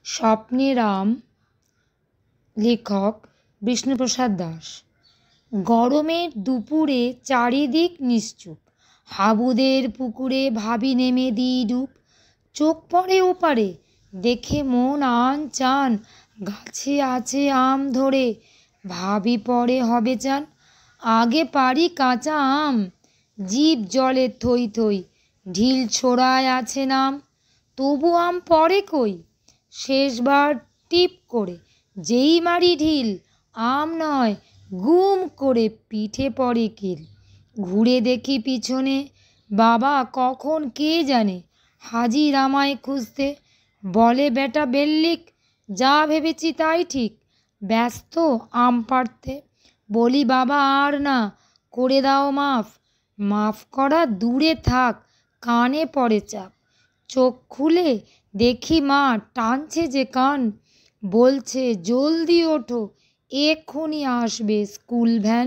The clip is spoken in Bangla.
স্বপ্নে রাম, লেখক বিষ্ণুপ্রসাদ দাস। গরমের দুপুরে চারিদিক নিশ্চুপ, হাবুদের পুকুরে ভাবি নেমে দিই ডুব। চোখ পড়ে ওপারে, দেখে মন আন চান, গাছে আছে আম ধরে, ভাবি পরে হবে চান। আগে পারি কাঁচা আম, জিভ জলে থই থই, ঢিল ছোড়ায় আছে নাম, তবু আম পড়ে কই। শেষবার টিপ করে যেই মারি ঢিল, আম নয় গুম করে পিঠে পড়ে কিল। ঘুরে দেখি পিছনে, বাবা কখন কে জানে হাজির আমায় খুঁজতে। বলে বেটা বেল্লিক, যা ভেবেছি তাই ঠিক, ব্যস্ত আম পাড়তে। বলি বাবা আর না, করে দাও মাফ। মাফ করা দূরে থাক, কানে পড়ে চাপ। চোখ খুলে দেখি মা টানছে যে কান, বলছে জলদি ওঠো এক্ষুনি আসবে স্কুল ভ্যান।